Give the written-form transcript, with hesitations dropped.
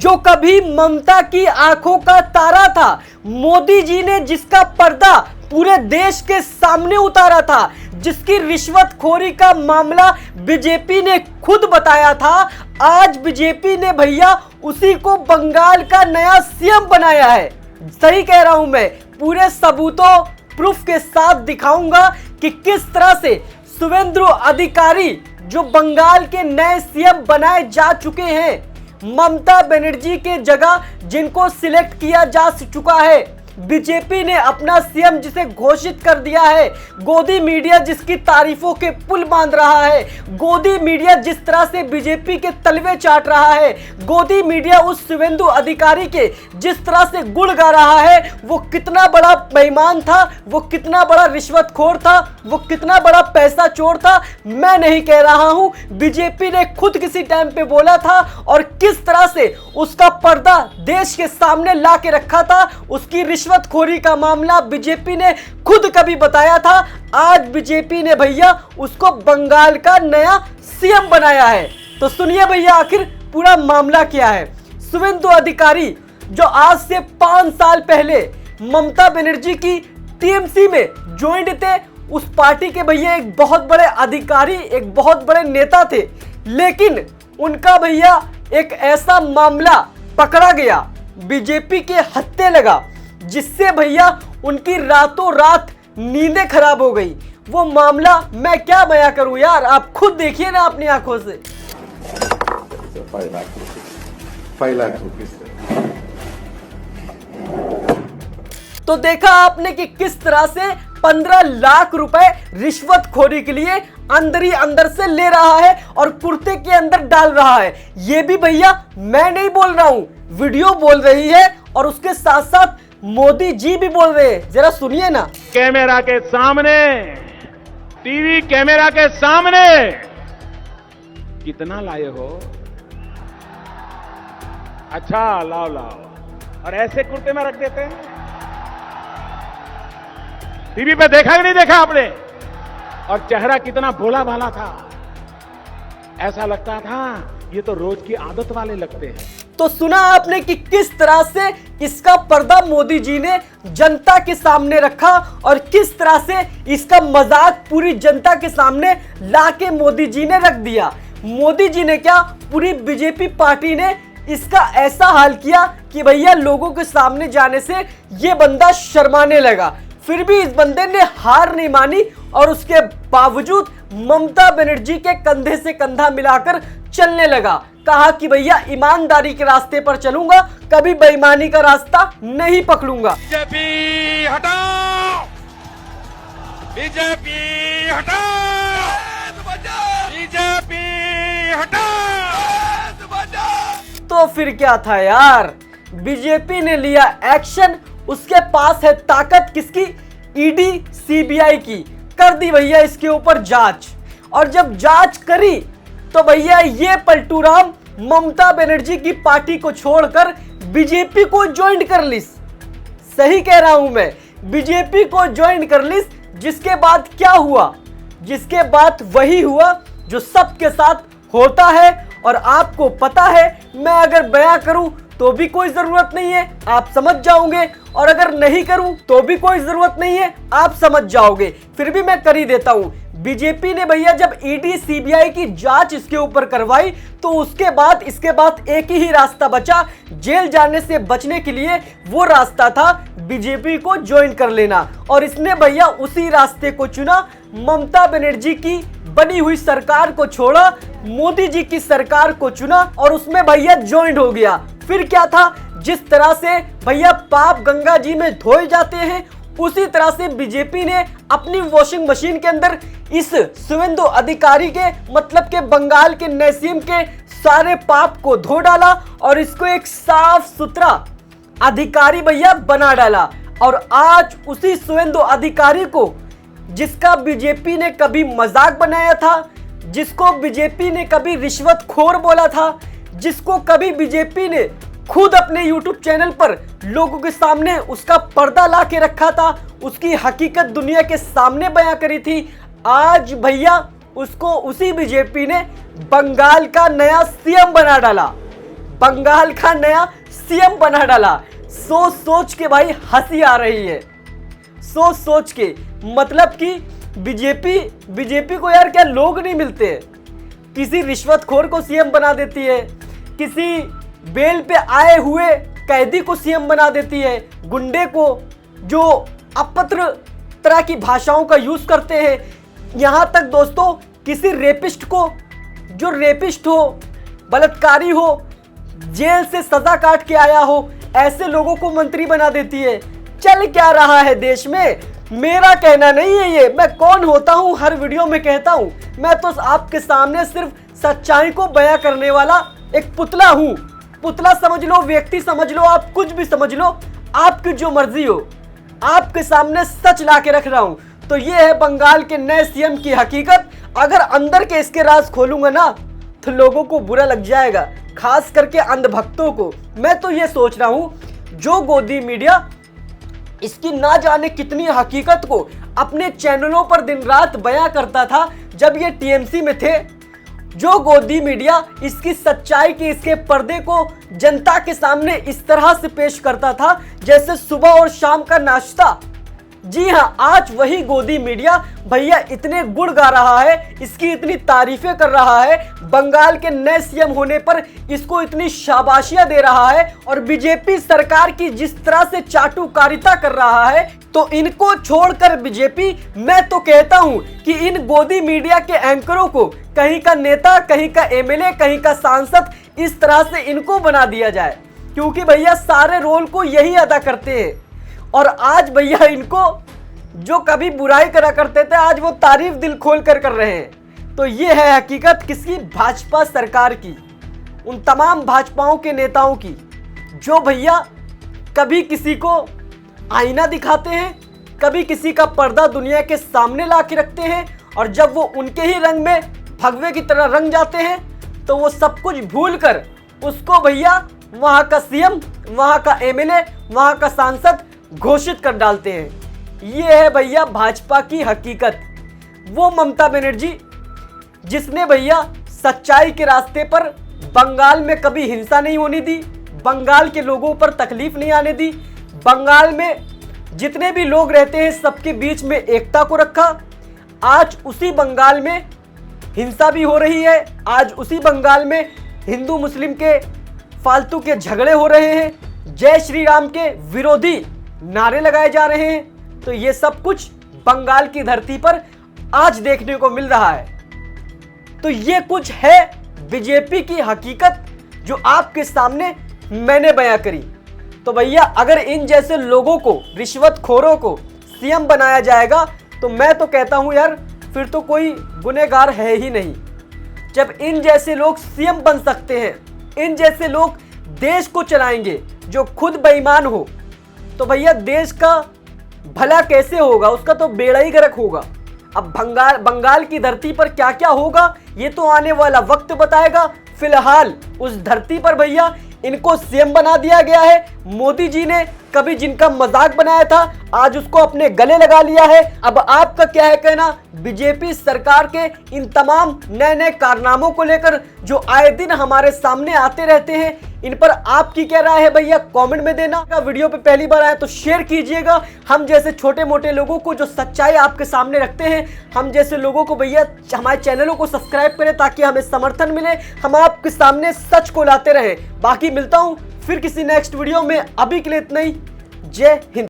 जो कभी ममता की आंखों का तारा था, मोदी जी ने जिसका पर्दा पूरे देश के सामने उतारा था, जिसकी रिश्वतखोरी का मामला बीजेपी ने खुद बताया था, आज बीजेपी ने भैया उसी को बंगाल का नया सीएम बनाया है। सही कह रहा हूं मैं, पूरे सबूतों प्रूफ के साथ दिखाऊंगा कि किस तरह से शुवेंदु अधिकारी जो बंगाल के नए सीएम बनाए जा चुके हैं, ममता बनर्जी के जगह जिनको सिलेक्ट किया जा चुका है, बीजेपी ने अपना सीएम जिसे घोषित कर दिया है, गोदी मीडिया जिसकी तारीफों के पुल बांध रहा है, गोदी मीडिया जिस तरह से बीजेपी के तलवे चाट रहा है, गोदी मीडिया उस शुवेंदु अधिकारी के जिस तरह से गुण गा रहा है, वो कितना बड़ा बेईमान था, वो कितना बड़ा रिश्वतखोर था, वो कितना बड़ा पैसा चोर था, मैं नहीं कह रहा हूं, बीजेपी ने खुद किसी टाइम पे बोला था और किस तरह से उसका पर्दा देश के सामने ला के रखा था। उसकी रिश्वतखोरी का मामला बीजेपी ने खुद कभी बताया था। आज बीजेपी ने भैया उसको बंगाल का नया सीएम बनाया है। तो सुनिए भैया आखिर पूरा मामला क्या है। शुवेंदु अधिकारी जो आज से 5 साल पहले ममता बनर्जी की टीएमसी में ज्वाइंट थे, उस पार्टी के भैया एक बहुत बड़े अधिकारी, एक बहुत बड़े नेता थे, लेकिन उनका भैया एक ऐसा मामला पकड़ा गया, बीजेपी के हत्थे लगा, जिससे भैया उनकी रातों रात नींदें खराब हो गई। वो मामला मैं क्या बयां करूं यार, आप खुद देखिए ना अपनी आंखों से। 5 लाख रुपीस। तो देखा आपने कि किस तरह से 15 लाख रुपए रिश्वतखोरी के लिए अंदर ही अंदर से ले रहा है और कुर्ते के अंदर डाल रहा है। ये भी भैया मैं नहीं बोल रहा हूं, वीडियो बोल रही है और उसके साथ साथ मोदी जी भी बोल रहे हैं। जरा सुनिए ना। कैमरा के सामने, टीवी कैमरा के सामने कितना लाए हो? अच्छा लाओ लाओ, और ऐसे कुर्ते में रख देते हैं। टीवी पे देखा कि नहीं देखा आपने? और चेहरा कितना भोला भाला था, ऐसा लगता था ये तो रोज की आदत वाले लगते हैं। तो सुना आपने कि किस तरह से इसका पर्दा मोदी जी ने जनता के सामने रखा और किस तरह से इसका मजाक पूरी जनता के सामने लाके मोदी जी ने रख दिया। मोदी जी ने क्या, पूरी बीजेपी पार्टी ने इसका ऐसा हाल किया कि भैया लोगों के सामने जाने से ये बंदा शर्माने लगा। फिर भी इस बंदे ने हार नहीं मानी और उसके बावजूद ममता बनर्जी के कंधे से कंधा मिलाकर चलने लगा। कहा कि भैया ईमानदारी के रास्ते पर चलूंगा, कभी बेईमानी का रास्ता नहीं पकड़ूंगा। बीजेपी हटाओ, बीजेपी हटाओ, बीजेपी हटाओ। तो फिर क्या था यार, बीजेपी ने लिया एक्शन। उसके पास है ताकत किसकी, ईडी सीबीआई की। कर दी भैया इसके ऊपर जांच, और जब जांच करी तो भैया ये पलटू राम ममता बनर्जी की पार्टी को छोड़कर बीजेपी को ज्वाइन कर ली। सही कह रहा हूं मैं, बीजेपी को ज्वाइन कर ली। जिसके बाद क्या हुआ, जिसके बाद वही हुआ जो सबके साथ होता है और आपको पता है। मैं अगर बयां करूं तो भी कोई जरूरत नहीं है, आप समझ जाओगे, और अगर नहीं करूं तो भी कोई जरूरत नहीं है, आप समझ जाओगे। फिर भी मैं कर ही देता हूं। बीजेपी ने भैया जब ईडी सीबीआई की जांच इसके ऊपर करवाई तो उसके बाद इसके बाद एक ही रास्ता बचा जेल जाने से बचने के लिए। वो रास्ता था बीजेपी को ज्वाइन कर लेना, और इसने भैया उसी रास्ते को चुना। ममता बनर्जी की बनी हुई सरकार को छोड़ा, मोदी जी की सरकार को चुना और उसमें भैया ज्वाइन हो गया। फिर क्या था, जिस तरह से भैया पाप गंगा जी में धोए जाते हैं, उसी तरह से बीजेपी ने अपनी वॉशिंग मशीन के अंदर इस शुवेंदु अधिकारी के मतलब के बंगाल के नए सीएम के सारे पाप को धो डाला और इसको एक साफ सुथरा अधिकारी भैया बना डाला। और आज उसी शुवेंदु अधिकारी को, जिसका बीजेपी ने कभी मजाक बनाया था, जिसको बीजेपी ने कभी रिश्वतखोर बोला था, जिसको कभी बीजेपी ने खुद अपने YouTube चैनल पर लोगों के सामने उसका पर्दा ला के रखा था, उसकी हकीकत दुनिया के सामने बयां करी थी, आज भैया उसको उसी बीजेपी ने बंगाल का नया सीएम बना डाला। बंगाल का नया सीएम बना डाला। सोच सोच के भाई हंसी आ रही है, सोच सोच के। मतलब कि बीजेपी को यार क्या लोग नहीं मिलते हैं? किसी रिश्वतखोर को सीएम बना देती है, किसी बेल पे आए हुए कैदी को सीएम बना देती है, गुंडे को जो अपत्र तरह की भाषाओं का यूज करते हैं, यहां तक दोस्तों किसी रेपिस्ट को, जो रेपिस्ट हो, बलात्कारी हो, जेल से सजा काट के आया हो, ऐसे लोगों को मंत्री बना देती है। चल क्या रहा है देश में? मेरा कहना नहीं है ये, मैं कौन होता हूं हर वीडियो में कहता हूं। मैं तो आपके सामने सिर्फ सच्चाई को बयां करने वाला एक पुतला हूं। पुतला समझ लो, व्यक्ति समझ लो, आप कुछ भी समझ लो, आपकी जो मर्जी हो, आपके सामने सच ला के रख रहा हूं। तो ये है बंगाल के नए सीएम की हकीकत। अगर अंदर के इसके राज खोलूंगा ना तो लोगों को बुरा लग जाएगा, खास करके अंधभक्तों को। मैं तो ये सोच रहा हूं, जो गोदी मीडिया इसकी ना जाने कितनी हकीकत को अपने चैनलों पर दिन रात बयां करता था जब ये टीएमसी में थे, जो गोदी मीडिया इसकी सच्चाई के, इसके पर्दे को जनता के सामने इस तरह से पेश करता था जैसे सुबह और शाम का नाश्ता। जी हां, आज वही गोदी मीडिया भैया इतने गुण गा रहा है, इसकी इतनी तारीफें कर रहा है, बंगाल के नए सीएम होने पर इसको इतनी शाबाशियां दे रहा है, और बीजेपी सरकार की जिस तरह से चाटुकारिता कर रहा है, तो इनको छोड़कर बीजेपी, मैं तो कहता हूं कि इन गोदी मीडिया के एंकरों को कहीं का नेता, कहीं का एमएलए, कहीं का सांसद, इस तरह से इनको बना दिया जाए, क्योंकि भैया सारे रोल को यही अदा करते हैं। और आज भैया इनको जो कभी बुराई करा करते थे, आज वो तारीफ दिल खोल कर रहे हैं। तो ये है हकीकत किसकी? भाजपा सरकार की, उन तमाम भाजपाओं के नेताओं की, जो भैया कभी किसी को आईना दिखाते हैं, कभी किसी का पर्दा दुनिया के सामने ला के रखते हैं, और जब वो उनके ही रंग में भगवे की तरह रंग जाते हैं तो वो सब कुछ भूल कर उसको भैया वहां का सीएम, वहां का एमएलए, वहां का सांसद घोषित कर डालते हैं। ये है भैया भाजपा की हकीकत। वो ममता बनर्जी जिसने भैया सच्चाई के रास्ते पर बंगाल में कभी हिंसा नहीं होने दी, बंगाल के लोगों पर तकलीफ नहीं आने दी, बंगाल में जितने भी लोग रहते हैं सबके बीच में एकता को रखा। आज उसी बंगाल में हिंसा भी हो रही है, आज उसी बंगाल में हिंदू मुस्लिम के फालतू के झगड़े हो रहे हैं, जय श्री राम के विरोधी नारे लगाए जा रहे हैं। तो ये सब कुछ बंगाल की धरती पर आज देखने को मिल रहा है। तो ये कुछ है बीजेपी की हकीकत जो आपके सामने मैंने बयां करी। तो भैया अगर इन जैसे लोगों को, रिश्वतखोरों को सीएम बनाया जाएगा तो मैं तो कहता हूं यार फिर तो कोई गुनहगार है ही नहीं। जब इन जैसे लोग सीएम बन सकते हैं, इन जैसे लोग देश को चलाएंगे जो खुद बेईमान हो, तो भैया देश का भला कैसे होगा? उसका तो बेड़ा ही गर्क होगा। अब बंगाल की धरती पर क्या क्या होगा ये तो आने वाला वक्त बताएगा। फिलहाल उस धरती पर भैया इनको सीएम बना दिया गया है। मोदी जी ने कभी जिनका मजाक बनाया था आज उसको अपने गले लगा लिया है। अब आपका क्या है कहना बीजेपी सरकार के इन तमाम नए नए कारनामों को लेकर जो आए दिन हमारे सामने आते रहते हैं, इन पर आपकी क्या राय है भैया कमेंट में देना। वीडियो पे पहली बार आए तो शेयर कीजिएगा। हम जैसे छोटे मोटे लोगों को जो सच्चाई आपके सामने रखते हैं, हम जैसे लोगों को भैया हमारे चैनलों को सब्सक्राइब करें ताकि हमें समर्थन मिले, हम आपके सामने सच को लाते रहें। बाकी मिलता हूं फिर किसी नेक्स्ट वीडियो में, अभी के लिए इतना ही। जय हिंद।